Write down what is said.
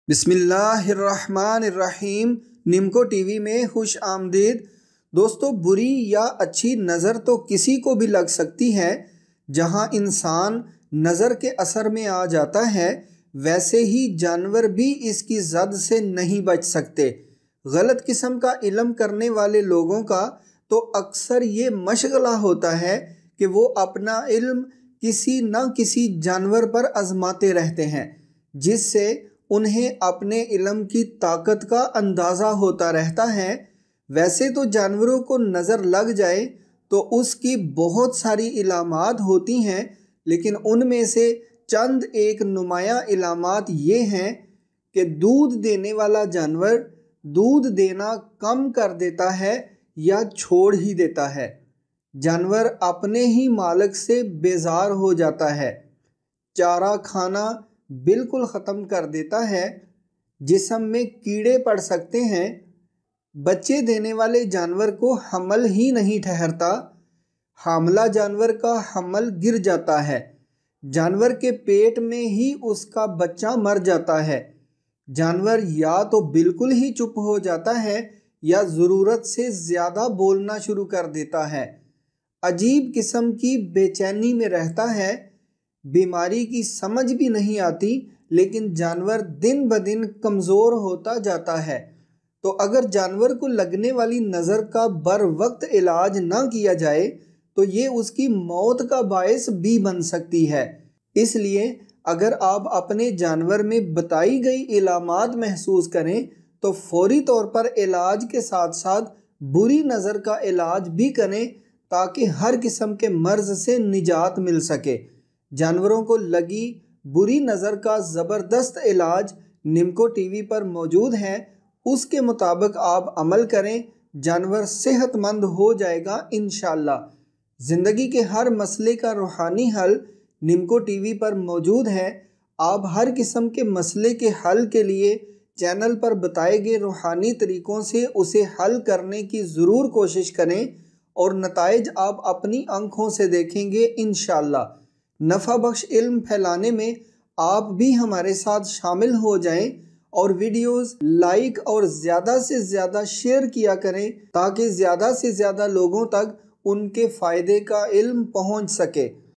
بسم اللہ الرحمن الرحیم۔ نمکو ٹی وی میں خوش آمدید۔ دوستو، بری یا اچھی نظر تو کسی کو بھی لگ سکتی ہے۔ جہاں انسان نظر کے اثر میں آ جاتا ہے، ویسے ہی جانور بھی اس کی زد سے نہیں بچ سکتے۔ غلط قسم کا علم کرنے والے لوگوں کا تو اکثر یہ مشغلہ ہوتا ہے کہ وہ اپنا علم کسی نہ کسی جانور پر آزماتے رہتے ہیں، جس سے انہیں اپنے علم کی طاقت کا اندازہ ہوتا رہتا ہے۔ ویسے تو جانوروں کو نظر لگ جائے تو اس کی بہت ساری علامات ہوتی ہیں، لیکن ان میں سے چند ایک نمایاں علامات یہ ہیں کہ دودھ دینے والا جانور دودھ دینا کم کر دیتا ہے یا چھوڑ ہی دیتا ہے۔ جانور اپنے ہی مالک سے بیزار ہو جاتا ہے۔ چارہ کھانا بالکل ختم کر دیتا ہے۔ جسم میں کیڑے پڑ سکتے ہیں۔ بچے دینے والے جانور کو حمل ہی نہیں ٹھہرتا۔ حاملہ جانور کا حمل گر جاتا ہے۔ جانور کے پیٹ میں ہی اس کا بچہ مر جاتا ہے۔ جانور یا تو بالکل ہی چپ ہو جاتا ہے یا ضرورت سے زیادہ بولنا شروع کر دیتا ہے۔ عجیب قسم کی بے چینی میں رہتا ہے۔ بیماری کی سمجھ بھی نہیں آتی، لیکن جانور دن بدن کمزور ہوتا جاتا ہے۔ تو اگر جانور کو لگنے والی نظر کا بر وقت علاج نہ کیا جائے تو یہ اس کی موت کا باعث بھی بن سکتی ہے۔ اس لیے اگر آپ اپنے جانور میں بتائی گئی علامات محسوس کریں تو فوری طور پر علاج کے ساتھ ساتھ بری نظر کا علاج بھی کریں، تاکہ ہر قسم کے مرض سے نجات مل سکے۔ جانوروں کو لگی بری نظر کا زبردست علاج نمکو ٹی وی پر موجود ہے۔ اس کے مطابق آپ عمل کریں، جانور صحت مند ہو جائے گا انشاءاللہ۔ زندگی کے ہر مسئلے کا روحانی حل نمکو ٹی وی پر موجود ہے۔ آپ ہر قسم کے مسئلے کے حل کے لیے چینل پر بتائے گئے روحانی طریقوں سے اسے حل کرنے کی ضرور کوشش کریں، اور نتائج آپ اپنی آنکھوں سے دیکھیں گے انشاءاللہ۔ نفع بخش علم پھیلانے میں آپ بھی ہمارے ساتھ شامل ہو جائیں اور ویڈیوز لائک اور زیادہ سے زیادہ شیئر کیا کریں، تاکہ زیادہ سے زیادہ لوگوں تک ان کے فائدے کا علم پہنچ سکے۔